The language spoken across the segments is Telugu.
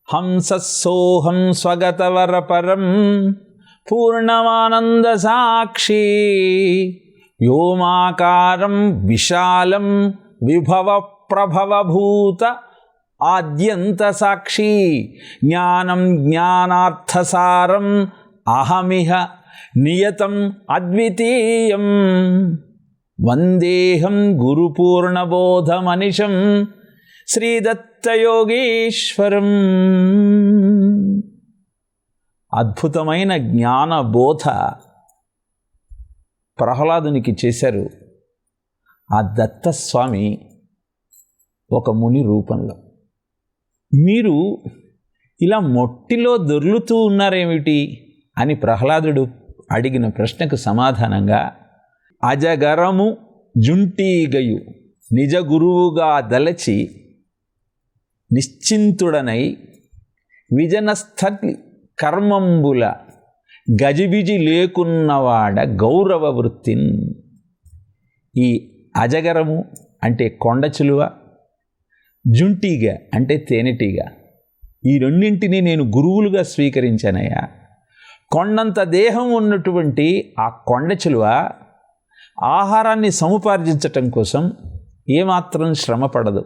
హంసస్సోహం స్వగతవరపరం పూర్ణమానంద సాక్షి వ్యోమాకారం విశాలం విభవ ప్రభవభూత ఆద్యంత సాక్షి జ్ఞానం జ్ఞానార్థసారం అహమిహ నియతం అద్వితీయం వందేహం గురుపూర్ణబోధమనిశం శ్రీదత్తయోగీశ్వరం. అద్భుతమైన జ్ఞానబోధ ప్రహ్లాదునికి చేశారు ఆ దత్తస్వామి ఒక ముని రూపంలో. మీరు ఇలా మొట్టిలో దొర్లుతూ ఉన్నారేమిటి అని ప్రహ్లాదుడు అడిగిన ప్రశ్నకు సమాధానంగా, అజగరము జుంటీగయు నిజ గురువుగా దలచి నిశ్చింతుడనై విజనస్థలి కర్మంబుల గజిబిజి లేకున్నవాడ గౌరవ వృత్తిన్. ఈ అజగరము అంటే కొండచిలువ, జుంటీగ అంటే తేనెటీగ, ఈ రెండింటినీ నేను గురువులుగా స్వీకరించానయ్యా. కొండంత దేహం ఉన్నటువంటి ఆ కొండచిలువ ఆహారాన్ని సముపార్జించటం కోసం ఏమాత్రం శ్రమ పడదు.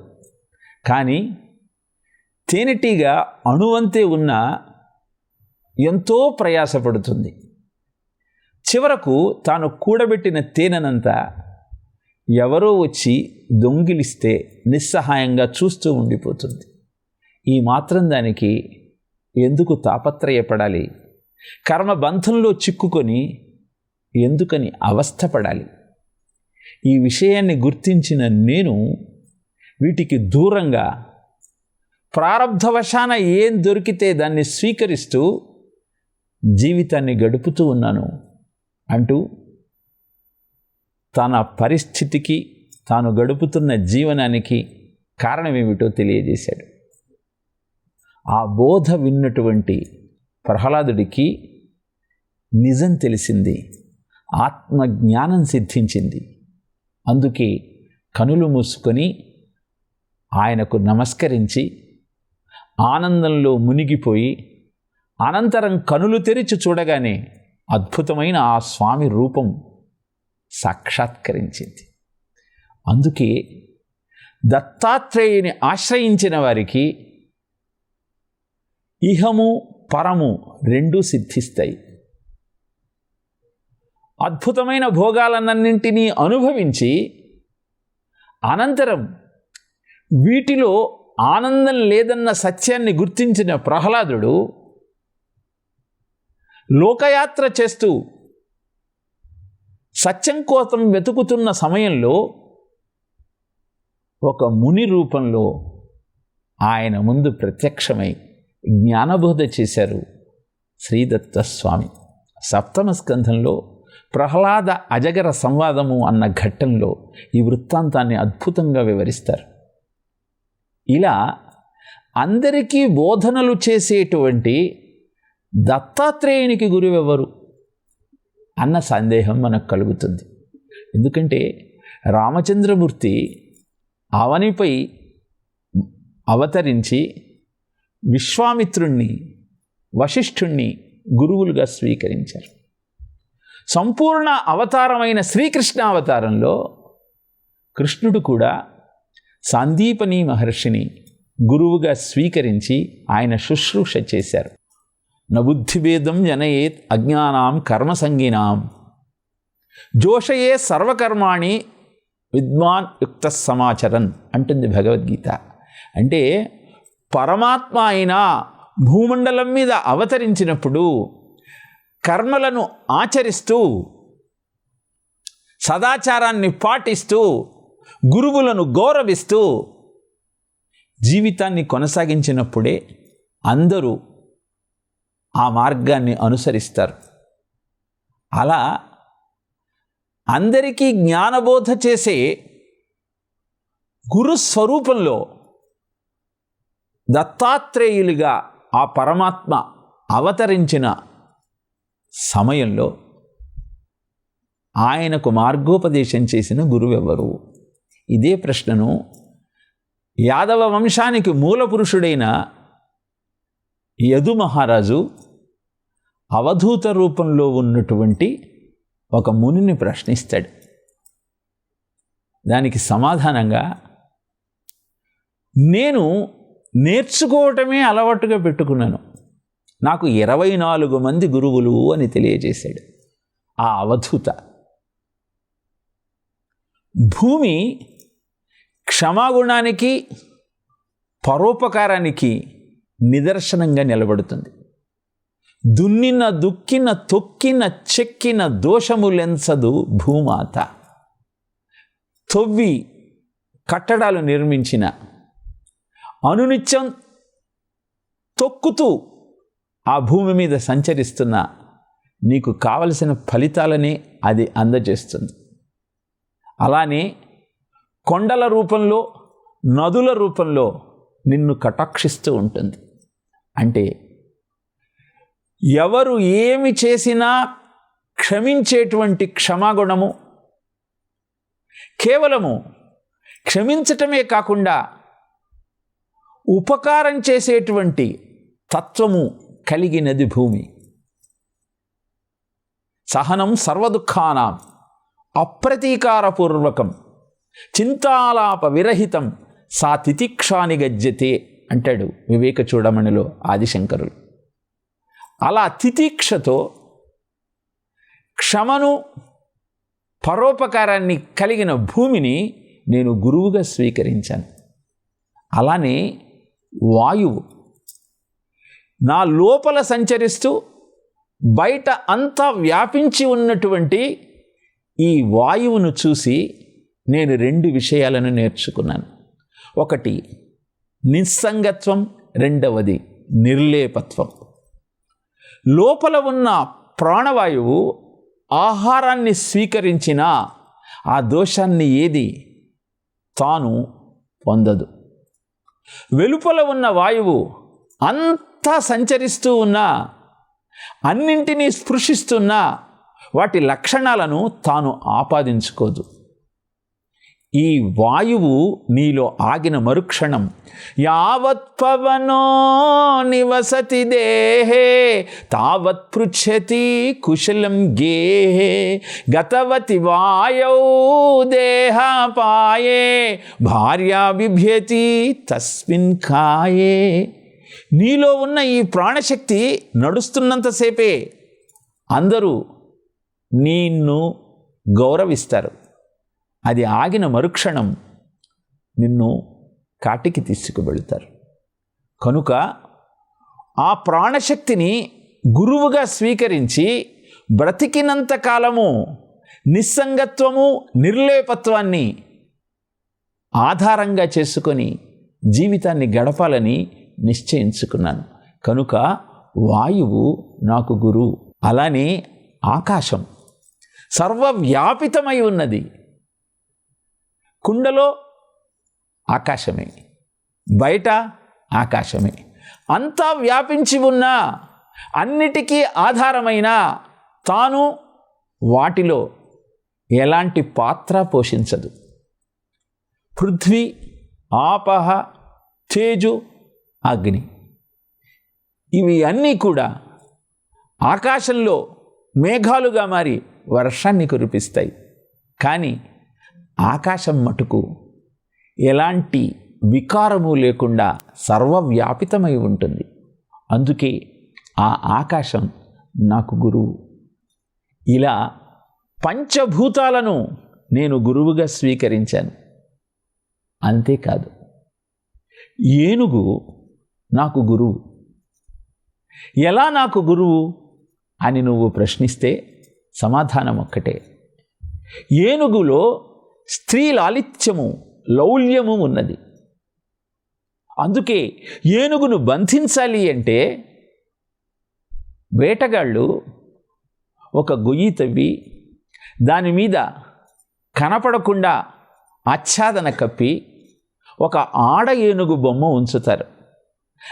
కానీ తేనెటీగ అణువంతే ఉన్న ఎంతో ప్రయాసపడుతుంది. చివరకు తాను కూడబెట్టిన తేనెనంతా ఎవరో వచ్చి దొంగిలిస్తే నిస్సహాయంగా చూస్తూ ఉండిపోతుంది. ఈ మాత్రం దానికి ఎందుకు తాపత్రయపడాలి? కర్మబంధంలో చిక్కుకొని ఎందుకని అవస్థపడాలి? ఈ విషయాన్ని గుర్తించిన నేను వీటికి దూరంగా ప్రారబ్ధవశాన ఏం దొరికితే దాన్ని స్వీకరిస్తూ జీవితాన్ని గడుపుతూ ఉన్నాను అంటూ తన పరిస్థితికి, తాను గడుపుతున్న జీవనానికి కారణమేమిటో తెలియజేశాడు. ఆ బోధ విన్నటువంటి ప్రహ్లాదుడికి నిజం తెలిసింది, ఆత్మజ్ఞానం సిద్ధించింది. అందుకే కనులు మూసుకొని ఆయనకు నమస్కరించి ఆనందంలో మునిగిపోయి, అనంతరం కనులు తెరిచి చూడగానే అద్భుతమైన ఆ స్వామి రూపం సాక్షాత్కరించింది. అందుకే దత్తాత్రేయుని ఆశ్రయించిన వారికి ఇహము పరము రెండూ సిద్ధిస్తాయి. అద్భుతమైన భోగాలన్నింటినీ అనుభవించి అనంతరం వీటిలో ఆనందం లేదన్న సత్యాన్ని గుర్తించిన ప్రహ్లాదుడు లోకయాత్ర చేస్తూ సత్యం కోసం వెతుకుతున్న సమయంలో ఒక ముని రూపంలో ఆయన ముందు ప్రత్యక్షమై జ్ఞానబోధ చేశారు శ్రీదత్త స్వామి. సప్తమ స్కంధంలో ప్రహ్లాద అజగర సంవాదము అన్న ఘట్టంలో ఈ వృత్తాంతాన్ని అద్భుతంగా వివరిస్తారు. ఇలా అందరికీ బోధనలు చేసేటువంటి దత్తాత్రేయునికి గురువెవరు అన్న సందేహం మనకు కలుగుతుంది. ఎందుకంటే రామచంద్రమూర్తి అవనిపై అవతరించి విశ్వామిత్రుణ్ణి, వశిష్ఠుణ్ణి గురువులుగా స్వీకరించారు. సంపూర్ణ అవతారమైన శ్రీకృష్ణ అవతారంలో కృష్ణుడు కూడా సాందీపని మహర్షిని గురువుగా స్వీకరించి ఆయన శుశ్రూష చేశారు. నబుద్ధిభేదం జనయేత్ అజ్ఞానాం కర్మసంగినాం జోషయే సర్వకర్మాణి విద్వాన్ యుక్త సమాచరన్ అంటుంది భగవద్గీత. అంటే పరమాత్మ అయిన భూమండలం మీద అవతరించినప్పుడు కర్మలను ఆచరిస్తూ సదాచారాన్ని పాటిస్తూ గురువులను గౌరవిస్తూ జీవితాన్ని కొనసాగించినప్పుడే అందరూ ఆ మార్గాన్ని అనుసరిస్తారు. అలా అందరికీ జ్ఞానబోధ చేసే గురుస్వరూపంలో దత్తాత్రేయులుగా ఆ పరమాత్మ అవతరించిన సమయంలో ఆయనకు మార్గోపదేశం చేసిన గురువెవరు? ఇదే ప్రశ్నను యాదవ వంశానికి మూల పురుషుడైన యదు మహారాజు అవధూత రూపంలో ఉన్నటువంటి ఒక మునిని ప్రశ్నిస్తాడు. దానికి సమాధానంగా, నేను నేర్చుకోవటమే అలవాటుగా పెట్టుకున్నాను, నాకు 24 మంది గురువులు అని తెలియజేశాడు ఆ అవధూత. భూమి క్షమాగుణానికి, పరోపకారానికి నిదర్శనంగా నిలబడుతుంది. దున్నిన, దుక్కిన, తొక్కిన, చెక్కిన దోషములెంచదు భూమాత. తవ్వి కట్టడాలు నిర్మించిన, అనునిత్యం తొక్కుతూ ఆ భూమి మీద సంచరిస్తున్న నీకు కావలసిన ఫలితాలని అది అందజేస్తుంది. అలానే కొండల రూపంలో, నదుల రూపంలో నిన్ను కటాక్షిస్తూ ఉంటుంది. అంటే ఎవరు ఏమి చేసినా క్షమించేటువంటి క్షమాగుణము, కేవలము క్షమించటమే కాకుండా ఉపకారం చేసేటువంటి తత్వము కలిగినది భూమి. సహనం సర్వదుఃఖానాం అప్రతీకారపూర్వకం చింతాలాప విరహితం సా తితిక్షాని గజ్యతే అంటాడు వివేక చూడమణిలో ఆదిశంకరులు. అలా తితిక్షతో క్షమను, పరోపకారాన్ని కలిగిన భూమిని నేను గురువుగా స్వీకరించాను. అలానే వాయువు నా లోపల సంచరిస్తూ బయట అంతా వ్యాపించి ఉన్నటువంటి ఈ వాయువును చూసి నేను 2 విషయాలను నేర్చుకున్నాను. ఒకటి నిస్సంగత్వం, రెండవది నిర్లేపత్వం. లోపల ఉన్న ప్రాణవాయువు ఆహారాన్ని స్వీకరించినా ఆ దోషాన్ని ఏది తాను పొందదు. వెలుపల ఉన్న వాయువు అంతా సంచరిస్తూ ఉన్నా, అన్నింటినీ స్పృశిస్తున్నా వాటి లక్షణాలను తాను ఆపాదించుకోదు. ఈ వాయువు నీలో ఆగిన మరుక్షణం యావత్ పవనో నివసతి దేహే తావత్ పృచ్ఛతి కుశలం గేహే గతవతి వాయౌ దేహపాయే భార్యా బిభ్యతి తస్మిన్ కాయే. నీలో ఉన్న ఈ ప్రాణశక్తి నడుస్తున్నంతసేపే అందరూ నిన్ను గౌరవిస్తారు. అది ఆగిన మరుక్షణం నిన్ను కాటికి తీసుకువెళతారు. కనుక ఆ ప్రాణశక్తిని గురువుగా స్వీకరించి బ్రతికినంత కాలము నిస్సంగత్వము, నిర్లేపత్వాన్ని ఆధారంగా చేసుకొని జీవితాన్ని గడపాలని నిశ్చయించుకున్నాను. కనుక వాయువు నాకు గురువు. అలానే ఆకాశం సర్వవ్యాపితమై ఉన్నది. కుండలో ఆకాశమే, బయట ఆకాశమే, అంతా వ్యాపించి ఉన్న అన్నిటికీ ఆధారమైన తాను వాటిలో ఎలాంటి పాత్ర పోషించదు. పృథ్వీ, ఆపహ, తేజు, అగ్ని ఇవి అన్నీ కూడా ఆకాశంలో మేఘాలుగా మారి వర్షాన్ని కురిపిస్తాయి. కానీ ఆకాశం మటుకు ఎలాంటి వికారము లేకుండా సర్వవ్యాపితమై ఉంటుంది. అందుకే ఆ ఆకాశం నాకు గురువు. ఇలా పంచభూతాలను నేను గురువుగా స్వీకరించాను. అంతేకాదు, ఏనుగు నాకు గురువు. ఎలా నాకు గురువు అని నువ్వు ప్రశ్నిస్తే సమాధానం ఒక్కటే. ఏనుగులో స్త్రీ లాలిత్యము, లౌల్యము ఉన్నది. అందుకే ఏనుగును బంధించాలి అంటే వేటగాళ్ళు ఒక గొయ్యి తవ్వి దాని మీద కనపడకుండా ఆచ్ఛాదన కప్పి ఒక ఆడ ఏనుగు బొమ్మ ఉంచుతారు.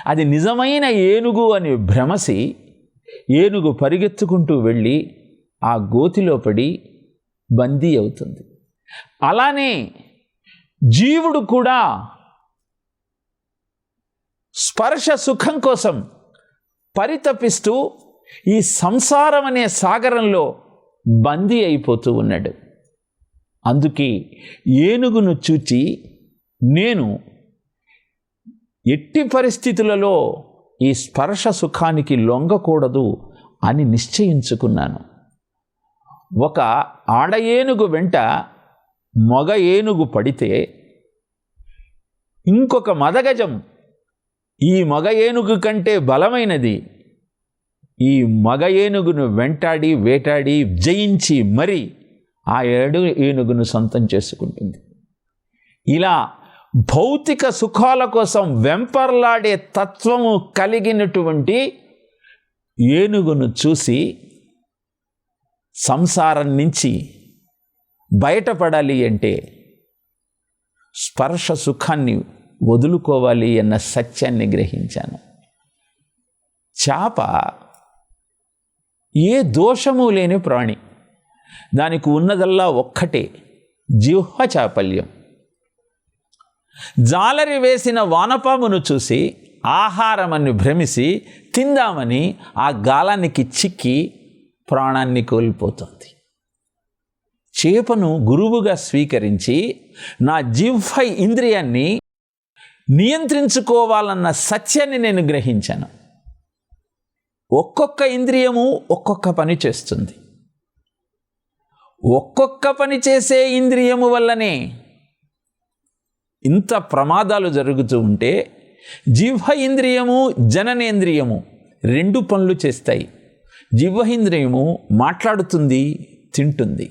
అది నిజమైన ఏనుగు అని భ్రమసి ఏనుగు పరిగెత్తుకుంటూ వెళ్ళి ఆ గోతిలో పడి బందీ అవుతుంది. అలానే జీవుడు కూడా స్పర్శ సుఖం కోసం పరితపిస్తూ ఈ సంసారం అనే సాగరంలో బందీ అయిపోతూ ఉన్నాడు. అందుకే ఏనుగును చూచి నేను ఎట్టి పరిస్థితులలో ఈ స్పర్శ సుఖానికి లొంగకూడదు అని నిశ్చయించుకున్నాను. ఒక ఆడ ఏనుగు వెంట మగ ఏనుగు పడితే ఇంకొక మదగజం ఈ మగ ఏనుగు కంటే బలమైనది ఈ మగ ఏనుగును వెంటాడి వేటాడి జయించి మరి ఆ ఏనుగును సొంతం చేసుకుంటుంది. ఇలా భౌతిక సుఖాల కోసం వెంపర్లాడే తత్వము కలిగినటువంటి ఏనుగును చూసి సంసారం నుంచి బయటపడాలి అంటే స్పర్శ సుఖాన్ని వదులుకోవాలి అన్న సత్యాన్ని గ్రహించాను. చేప ఏ దోషము లేని ప్రాణి. దానికి ఉన్నదల్లా ఒక్కటే, జిహ్వ చాపల్యం. జాలరి వేసిన వానపామును చూసి ఆహారమని భ్రమిసి తిందామని ఆ గాలానికి చిక్కి ప్రాణాన్ని కోల్పోతుంది. చేపను గురువుగా స్వీకరించి నా జిహ్వ ఇంద్రియాన్ని నియంత్రించుకోవాలన్న సత్యాన్ని నేను గ్రహించాను. ఒక్కొక్క ఇంద్రియము ఒక్కొక్క పని చేస్తుంది. ఒక్కొక్క పని చేసే ఇంద్రియము వల్లనే ఇంత ప్రమాదాలు జరుగుతూ ఉంటే జిహ్వ ఇంద్రియము జననేంద్రియము రెండు పనులు చేస్తాయి. జిహ్వ ఇంద్రియము మాట్లాడుతుంది, తింటుంది.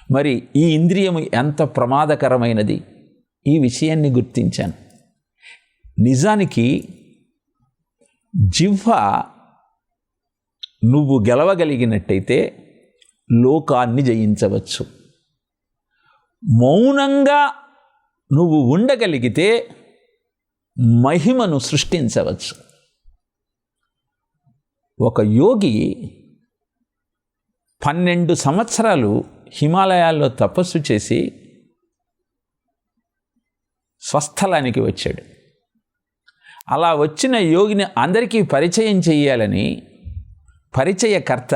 మరి ఈ ఇంద్రియము ఎంత ప్రమాదకరమైనది ఈ విషయాన్ని గుర్తించాను. నిజానికి జిహ్వ నువ్వు గెలవగలిగినట్టయితే లోకాన్ని జయించవచ్చు. మౌనంగా నువ్వు ఉండగలిగితే మహిమను సృష్టించవచ్చు. ఒక యోగి 12 సంవత్సరాలు హిమాలయాల్లో తపస్సు చేసి స్వస్థలానికి వచ్చాడు. అలా వచ్చిన యోగిని అందరికీ పరిచయం చేయాలని పరిచయకర్త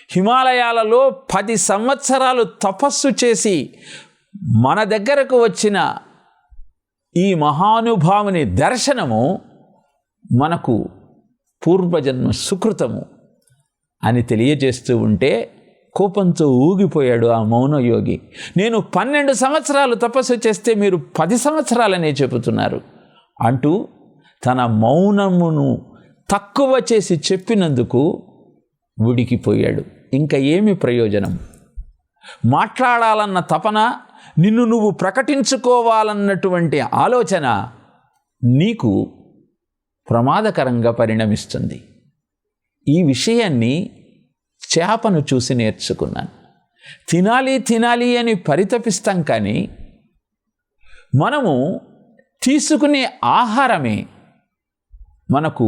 హిమాలయాలలో 10 సంవత్సరాలు తపస్సు చేసి మన దగ్గరకు వచ్చిన ఈ మహానుభావుని దర్శనము మనకు పూర్వజన్మ సుకృతము అని తెలియజేస్తూ ఉంటే కోపంతో ఊగిపోయాడు ఆ మౌనయోగి. నేను 12 సంవత్సరాలు తపస్సు చేస్తే మీరు 10 సంవత్సరాలనే చెబుతున్నారు అంటూ తన మౌనమును తక్కువ చేసి చెప్పినందుకు ఉడికిపోయాడు. ఇంకా ఏమి ప్రయోజనం? మాట్లాడాలన్న తపన, నిన్ను నువ్వు ప్రకటించుకోవాలన్నటువంటి ఆలోచన నీకు ప్రమాదకరంగా పరిణమిస్తుంది. ఈ విషయాన్ని చేపను చూసి నేర్చుకున్నాను. తినాలి అని పరితపిస్తాం, కానీ మనము తీసుకునే ఆహారమే మనకు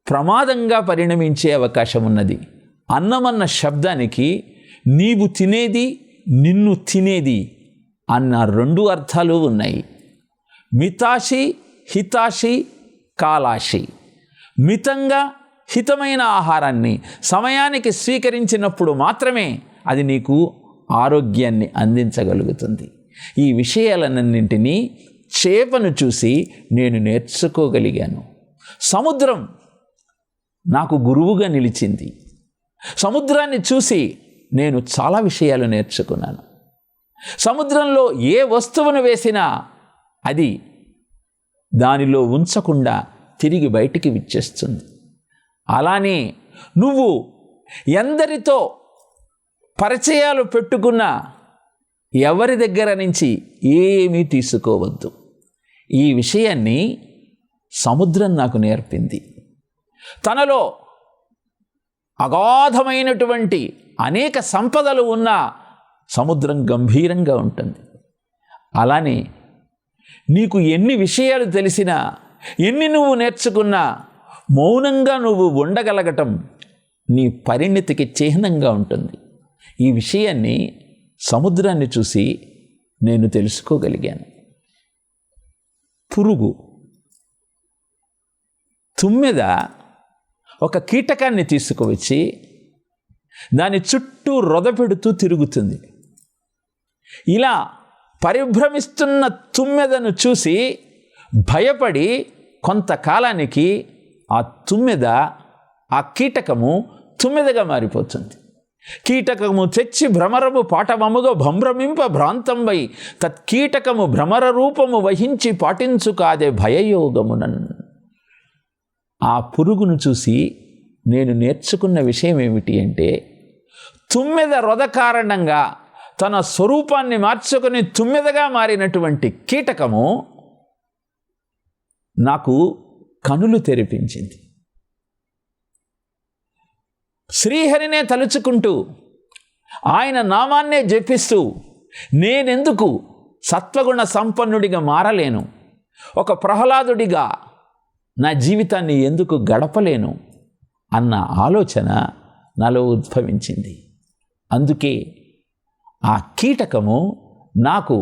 ప్రమాదంగా పరిణమించే అవకాశం ఉన్నది. అన్నమన్న శబ్దానికి నీవు తినేది, నిన్ను తినేది అన్న 2 అర్థాలు ఉన్నాయి. మితాశి, హితాశి, కాలాశి. మితంగా హితమైన ఆహారాన్ని సమయానికి స్వీకరించినప్పుడు మాత్రమే అది నీకు ఆరోగ్యాన్ని అందించగలుగుతుంది. ఈ విషయాలన్నింటినీ చేపను చూసి నేను నేర్చుకోగలిగాను. సముద్రం నాకు గురువుగా నిలిచింది. సముద్రాన్ని చూసి నేను చాలా విషయాలు నేర్చుకున్నాను. సముద్రంలో ఏ వస్తువును వేసినా అది దానిలో ఉంచకుండా తిరిగి బయటికి విచ్చేస్తుంది. అలానే నువ్వు ఎందరితో పరిచయాలు పెట్టుకున్నా ఎవరి దగ్గర నుంచి ఏమీ తీసుకోవద్దు. ఈ విషయాన్ని సముద్రం నాకు నేర్పింది. తనలో అగాధమైనటువంటి అనేక సంపదలు ఉన్న సముద్రం గంభీరంగా ఉంటుంది. అలానే నీకు ఎన్ని విషయాలు తెలిసినా, ఎన్ని నువ్వు నేర్చుకున్నా, మౌనంగా నువ్వు ఉండగలగటం నీ పరిణతికి చిహ్నంగా ఉంటుంది. ఈ విషయాన్ని సముద్రాన్ని చూసి నేను తెలుసుకోగలిగాను. పురుగు తుమ్మెద ఒక కీటకాన్ని తీసుకువచ్చి దాని చుట్టూ రొదపెడుతూ తిరుగుతుంది. ఇలా పరిభ్రమిస్తున్న తుమ్మెదను చూసి భయపడి కొంతకాలానికి ఆ తుమ్మెద, ఆ కీటకము తుమ్మెదగా మారిపోతుంది. కీటకము తెచ్చి భ్రమరము పాఠమముగా భ్రమింప భ్రాంతంబై తత్కీటకము భ్రమర రూపము వహించి పాటించుకాదే భయయోగమునన్. ఆ పురుగును చూసి నేను నేర్చుకున్న విషయం ఏమిటి అంటే, తుమ్మెద రొద కారణంగా తన స్వరూపాన్ని మార్చుకొని తుమ్మెదగా మారినటువంటి కీటకము నాకు కనులు తెరిపించింది. శ్రీహరినే తలుచుకుంటూ ఆయన నామాన్నే జపిస్తూ నేనెందుకు సత్వగుణ సంపన్నుడిగా మారలేను, ఒక ప్రహ్లాదుడిగా నా జీవితాన్ని ఎందుకు గడపలేను అన్న ఆలోచన నాలో ఉద్భవించింది. అందుకే ఆ కీటకము నాకు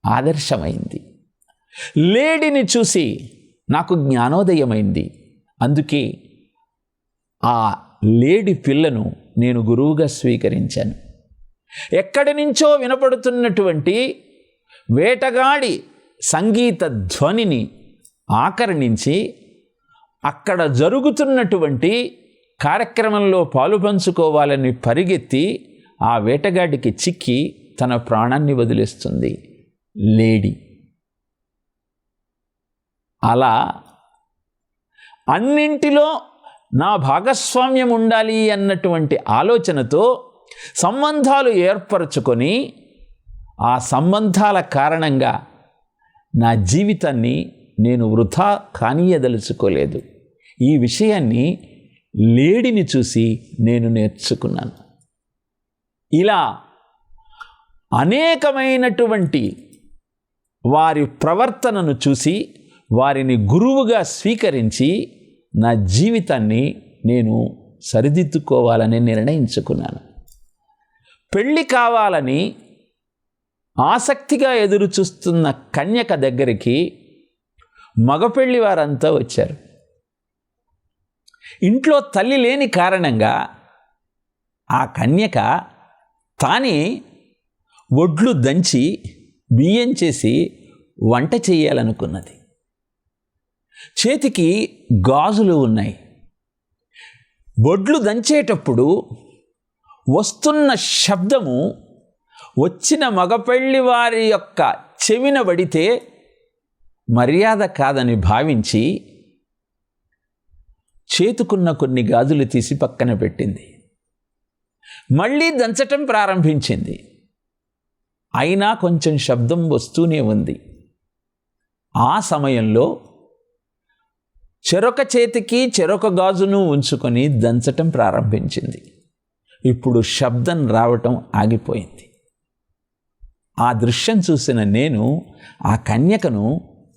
ఆదర్శమైంది. లేడిని చూసి నాకు జ్ఞానోదయమైంది. అందుకే ఆ లేడి పిల్లను నేను గురువుగా స్వీకరించాను. ఎక్కడి నుంచో వినపడుతున్నటువంటి వేటగాడి సంగీత ధ్వనిని ఆకర్ణించి అక్కడ జరుగుతున్నటువంటి కార్యక్రమంలో పాలు పంచుకోవాలని పరిగెత్తి ఆ వేటగాడికి చిక్కి తన ప్రాణాన్ని వదిలేస్తుంది లేడి. అలా అన్నింటిలో నా భాగస్వామ్యం ఉండాలి అన్నటువంటి ఆలోచనతో సంబంధాలు ఏర్పరచుకొని ఆ సంబంధాల కారణంగా నా జీవితాన్ని నేను వృధా కానీయదలుచుకోలేదు. ఈ విషయాన్ని లేడిని చూసి నేను నేర్చుకున్నాను. ఇలా అనేకమైనటువంటి వారి ప్రవర్తనను చూసి వారిని గురువుగా స్వీకరించి నా జీవితాన్ని నేను సరిదిద్దుకోవాలని నిర్ణయించుకున్నాను. పెళ్ళి కావాలని ఆసక్తిగా ఎదురు చూస్తున్న కన్యక దగ్గరికి మగపెళ్లి వారంతా వచ్చారు. ఇంట్లో తల్లి లేని కారణంగా ఆ కన్యక తానే ఒడ్లు దంచి బియ్యం చేసి వంట చేయాలనుకున్నది. చేతికి గాజులు ఉన్నాయి. ఒడ్లు దంచేటప్పుడు వస్తున్న శబ్దము వచ్చిన మగపెళ్లి వారి యొక్క చెవిన పడితే మర్యాద కాదని భావించి చేతుకున్న కొన్ని గాజులు తీసి పక్కన పెట్టింది. మళ్ళీ దంచటం ప్రారంభించింది. అయినా కొంచెం శబ్దం వస్తూనే ఉంది. ఆ సమయంలో చెరొక చేతికి చెరొక గాజును ఉంచుకొని దంచటం ప్రారంభించింది. ఇప్పుడు శబ్దం రావటం ఆగిపోయింది. ఆ దృశ్యం చూసిన నేను ఆ కన్యకను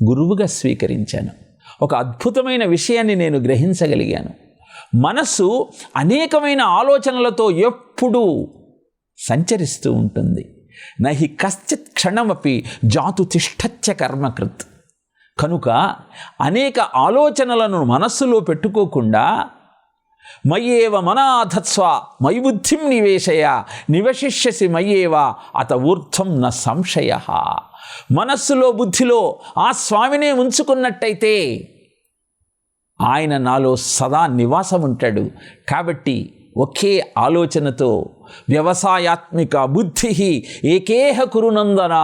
గురువుగా స్వీకరించాను. ఒక అద్భుతమైన విషయాన్ని నేను గ్రహించగలిగాను. మనస్సు అనేకమైన ఆలోచనలతో ఎప్పుడూ సంచరిస్తూ ఉంటుంది. నహి కశ్చిత్ క్షణమపి జాతు తిష్టత్య కర్మకృత్. కనుక అనేక ఆలోచనలను మనస్సులో పెట్టుకోకుండా మయ్యేవ మనాధత్స్వ మయి బుద్ధిం నివేశయ నివశిష్యసి మయ్యేవ అత ఊర్ధ్వం న సంశయ. మనస్సులో బుద్ధిలో ఆ స్వామినే ఉంచుకున్నట్టయితే ఆయన నాలో సదా నివాసం ఉంటాడు. కాబట్టి ఒకే ఆలోచనతో వ్యవసాయాత్మిక బుద్ధి ఏకేహ కురునందన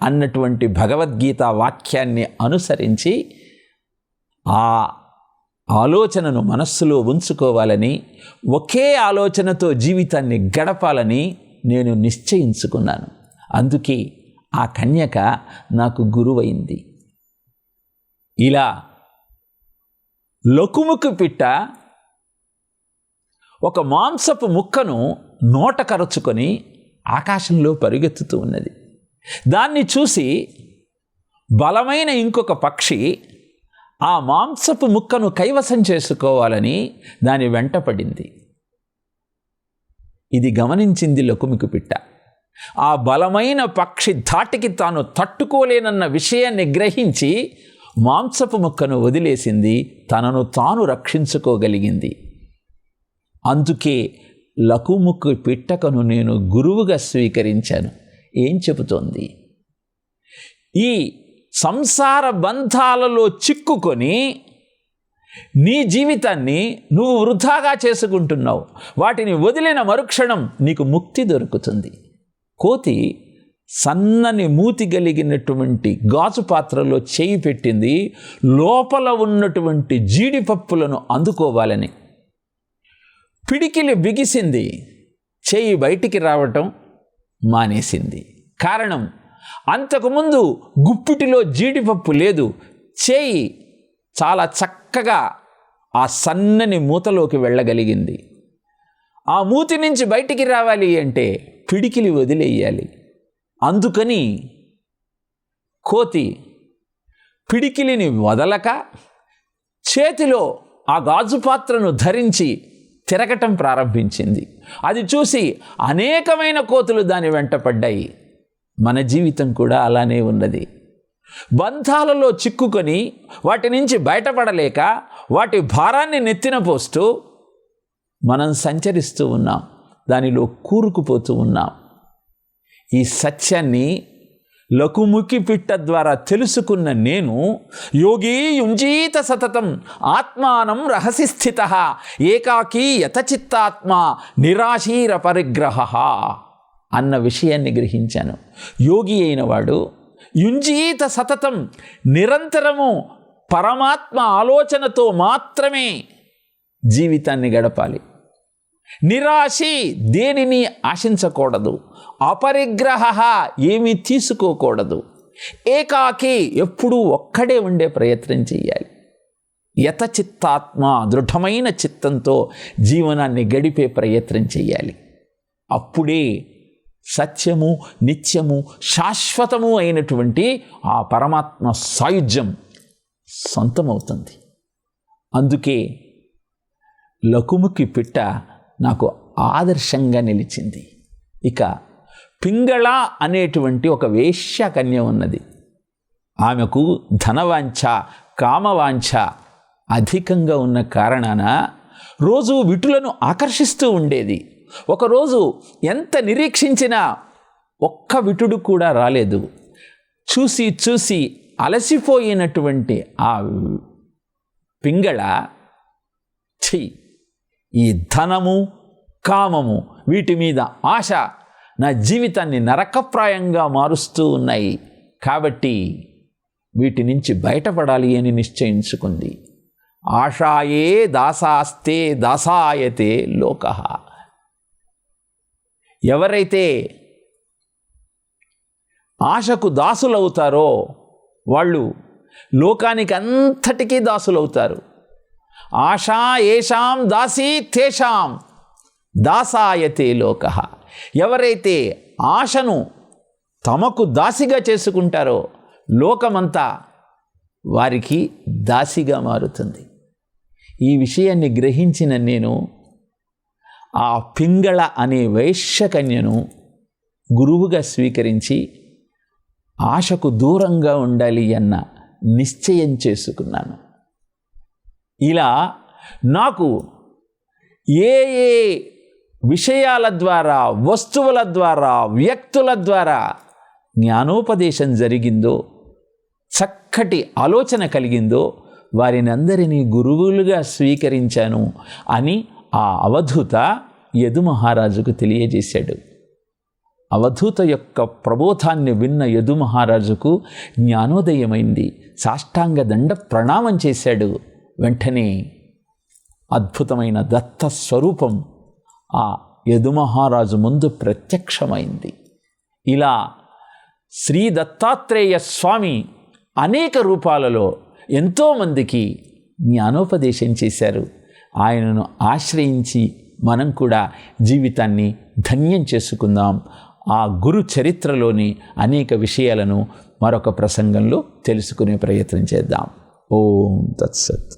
అన్నటువంటి భగవద్గీత వాక్యాన్ని అనుసరించి ఆ ఆలోచనను మనస్సులో ఉంచుకోవాలని, ఒకే ఆలోచనతో జీవితాన్ని గడపాలని నేను నిశ్చయించుకున్నాను. అందుకే ఆ కన్యక నాకు గురువైంది. ఇలా లకుముకు పిట్ట ఒక మాంసపు ముక్కను నోట కరుచుకొని ఆకాశంలో పరుగెత్తుతూ ఉన్నది. దాన్ని చూసి బలమైన ఇంకొక పక్షి ఆ మాంసపు ముక్కను కైవసం చేసుకోవాలని దాని వెంట పడింది. ఇది గమనించింది లకుముకు పిట్ట. ఆ బలమైన పక్షి ధాటికి తాను తట్టుకోలేనన్న విషయాన్ని గ్రహించి మాంసపు ముక్కను వదిలేసింది, తనను తాను రక్షించుకోగలిగింది. అందుకే లకుముకు పిట్టకను నేను గురువుగా స్వీకరించాను. ఏం చెబుతోంది? ఈ సంసార బంధాలలో చిక్కుకొని నీ జీవితాన్ని నువ్వు వృధాగా చేసుకుంటున్నావు. వాటిని వదిలిన మరుక్షణం నీకు ముక్తి దొరుకుతుంది. కోతి సన్నని మూతి కలిగినటువంటి గాజు పాత్రలో చేయి పెట్టింది, లోపల ఉన్నటువంటి జీడిపప్పులను అందుకోవాలని. పిడికిలి బిగిసింది, చేయి బయటికి రావటం మానేసింది. కారణం, అంతకుముందు గుప్పిటిలో జీడిపప్పు లేదు. చేయి చాలా చక్కగా ఆ సన్నని మూతలోకి వెళ్ళగలిగింది. ఆ మూతి నుంచి బయటికి రావాలి అంటే పిడికిలి వదిలేయాలి. అందుకని కోతి పిడికిలిని వదలక చేతిలో ఆ గాజు పాత్రను ధరించి తిరగటం ప్రారంభించింది. అది చూసి అనేకమైన కోతులు దాని వెంట పడ్డాయి. మన జీవితం కూడా అలానే ఉన్నది. బంధాలలో చిక్కుకొని వాటి నుంచి బయటపడలేక వాటి భారాన్ని నెత్తిన పోస్తూ మనం సంచరిస్తూ ఉన్నాం, దానిలో కూరుకుపోతూ ఉన్నాం. ఈ సత్యాన్ని లకుముకి పిట్ట ద్వారా తెలుసుకున్న నేను, యోగి యుంజీత సతతం ఆత్మానం రహసి స్థిత ఏకాకీ యతచిత్తాత్మ నిరాశీర పరిగ్రహ అన్న విషయాన్ని గ్రహించాను. యోగి అయిన వాడు యుంజీత సతతం నిరంతరము పరమాత్మ ఆలోచనతో మాత్రమే జీవితాన్ని గడపాలి. నిరాశి, దేనిని ఆశించకూడదు. అపరిగ్రహ, ఏమీ తీసుకోకూడదు. ఏకాకి, ఎప్పుడూ ఒక్కడే ఉండే ప్రయత్నం చేయాలి. యతచిత్తాత్మ, దృఢమైన చిత్తంతో జీవనాన్ని గడిపే ప్రయత్నం చేయాలి. అప్పుడే సత్యము, నిత్యము, శాశ్వతము అయినటువంటి ఆ పరమాత్మ సాయుధ్యం సొంతమవుతుంది. అందుకే లకుముకి పిట్ట నాకు ఆదర్శంగా నిలిచింది. ఇక పింగళ అనేటువంటి ఒక వేశ్యకన్య ఉన్నది. ఆమెకు ధనవాంఛ, కామవాంఛ అధికంగా ఉన్న కారణాన రోజు విటులను ఆకర్షిస్తూ ఉండేది. ఒకరోజు ఎంత నిరీక్షించినా ఒక్క విటుడు కూడా రాలేదు. చూసి చూసి అలసిపోయినటువంటి ఆ పింగళ, ఈ ధనము, కామము, వీటి మీద ఆశ నా జీవితాన్ని నరకప్రాయంగా మారుస్తూ ఉన్నాయి. కాబట్టి వీటి నుంచి బయటపడాలి అని నిశ్చయించుకుంది. ఆశాయే దాసాస్తే దాసాయతే లోకః. ఎవరైతే ఆశకు దాసులవుతారో వాళ్ళు లోకానికి అంతటికీ దాసులవుతారు. ఆశా ఏషాం దాసీ తేషాం దాసాయతే లోకః. ఎవరైతే ఆశను తమకు దాసిగా చేసుకుంటారో లోకమంతా వారికి దాసిగా మారుతుంది. ఈ విషయాన్ని గ్రహించిన నేను ఆ పింగళ అనే వైశ్యకన్యను గురువుగా స్వీకరించి ఆశకు దూరంగా ఉండాలి అన్న నిశ్చయం చేసుకున్నాను. ఇలా నాకు ఏ ఏ విషయాల ద్వారా, వస్తువుల ద్వారా, వ్యక్తుల ద్వారా జ్ఞానోపదేశం జరిగిందో, చక్కటి ఆలోచన కలిగిందో వారిని అందరినీ గురువులుగా స్వీకరించాను అని ఆ అవధూత యదు మహారాజుకు తెలియజేశాడు. అవధూత యొక్క ప్రబోధాన్ని విన్న యదు మహారాజుకు జ్ఞానోదయమైంది. సాష్టాంగ దండ ప్రణామం చేశాడు. వెంటనే అద్భుతమైన దత్త స్వరూపం ఆ యదు మహారాజు ముందు ప్రత్యక్షమైంది. ఇలా శ్రీ దత్తాత్రేయ స్వామి అనేక రూపాలలో ఎంతోమందికి జ్ఞానోపదేశం చేశారు. ఆయనను ఆశ్రయించి మనం కూడా జీవితాన్ని ధన్యం చేసుకుందాం. ఆ గురు చరిత్రలోని అనేక విషయాలను మరొక ప్రసంగంలో తెలుసుకునే ప్రయత్నం చేద్దాం. ఓం తత్సత్.